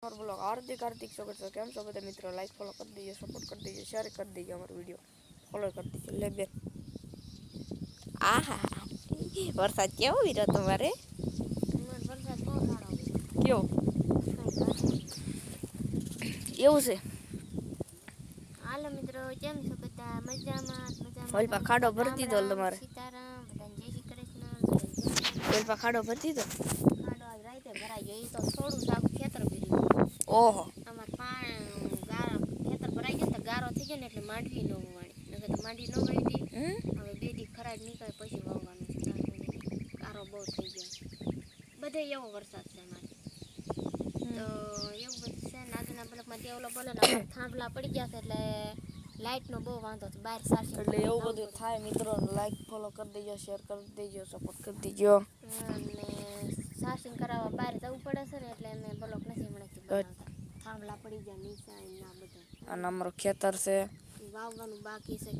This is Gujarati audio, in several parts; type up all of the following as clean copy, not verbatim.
और ब्लॉग हार्दिक हार्दिक स्वागत है। केम छो बधा मित्रों? लाइक फॉलो कर दीजिए, सपोर्ट कर दीजिए, शेयर कर दीजिए, हमारा वीडियो फॉलो कर दीजिए। ले बेन आहा वरसाद केवो वीरो तुम्हारे क्यों એવું છે? હાલો મિત્રો, કેમ છો બધા? મજામાં ઓલપા ખાડો ભરી દીધો તમારે? સીતારામ, બધાને જય શ્રી કૃષ્ણ. ઓલપા ખાડો ભરી દીધો? ખાડો આજ રાતે ભરાઈ ગયો. એ તો થોડું સારું ખેતર ભર્યું. ઓહો, આમાં ખેતર ભરાઈ ગયું તો ગારો થઈ ગયો ને એટલે માંડવી ન વાળી. નકર તો માંડવી ન વાળી હતી. હવે બે દી ખરાબ નીકળે પછી વાવવાનું. ગારો બહુ થઈ ગયો. બધે એવો વરસાદ છે અમારે. તો એવું બધું છે ને આજના બ્લોકમાં તેવલો બોલે ને થાંભલા પડી ગયા છે એટલે લાઇટનો બહુ વાંધો છે. બહાર સાચી એટલે એવું બધું થાય મિત્રો. લાઈક ફોલો કરી દેજો, શેર કરી દેજો, સપોર્ટ કરી દેજો. અને સાર્સિંગ કરાવવા બહાર જવું પડે છે ને એટલે અમે બ્લોક નથી બનાવતા. થાંભલા પડી ગયા નીચા ના બધા. અને અમારો ખેતર છે વાવવાનું બાકી છે.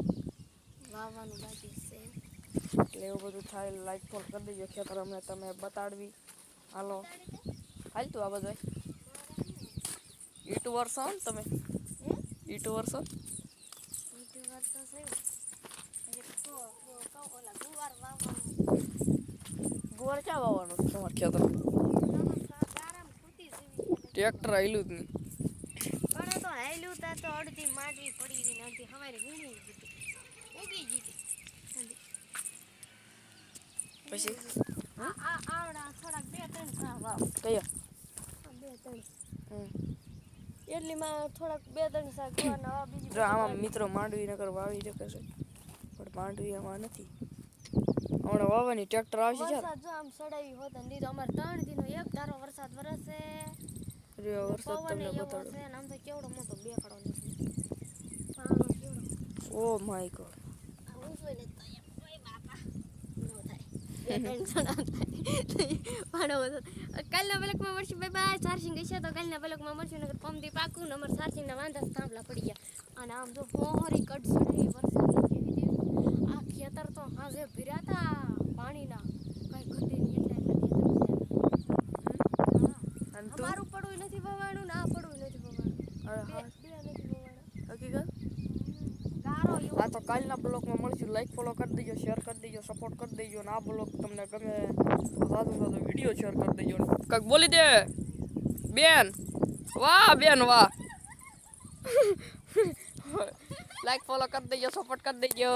એટલે એવું બધું થાય. લાઈક ફોલો કરી દેજો. ખેતર અમને તમે બતાડવી. હાલો હાલ તું આ બધું યુટ્યુબર છો ને તમે? યુટ્યુબર છો? ગુવાર ક્યાં વાવવાનું તમારે ખેતર? ટ્રેક્ટર આવેલું જ નહીં. પણ તો હાલ્યું તા તો અડધી માંડવી પડી ગઈ ને અડધી હવારે વીણી ઉગી ગઈ. પછી આવડા થોડાક 2-3 વાવ કયા 2-3 એટલીમાં થોડાક 2-3 શાક ગવાના બીજી આમાં મિત્રો માંડવી નગર વાવી શકે છે પણ માંડવી આમાં નથી. હમણાં વાવવાની ટ્રેક્ટર આવશે છે. વરસાદ જો આમ સડાવી હોત ને દીધો. અમારે 3 દિનો એક ધારો વરસાદ વરસે. વરસાદ તમને બતાડો. છે ને આમ તો કેવડો મોટો બેકડો નીકળે. Oh my God. કાલના બ્લોકમાં મળશું. Bye bye. ચાર્જિંગ હશે તો કાલના બ્લોકમાં મળશું. નગર પંપથી પાકું ને અમારે ચાર્જિંગના વાંધા થાંભલા પડી ગયા. અને આમ જો મોહરી કડસડી વરસાદ જેવી આ ખેતર તો હાજે ભર્યા હતા પાણીના કઈ ઘટે નહીં. એટલે અમારું પડવું નથી ભવાણું ને આ પડવું નથી ભવાણું. હકીકત આ તો કાલના બ્લોગમાં મળશું. લાઈક ફોલો કરી દેજો, શેર કરી દેજો, સપોર્ટ કરી દેજો. અને આ બ્લોગ તમને ગમે સાદો વિડીયો શેર કરી દેજો. કંઈક બોલી દે બેન. વાહ બેન વાહ. લાઈક ફોલો કરી દેજો, સપોર્ટ કરી દેજો.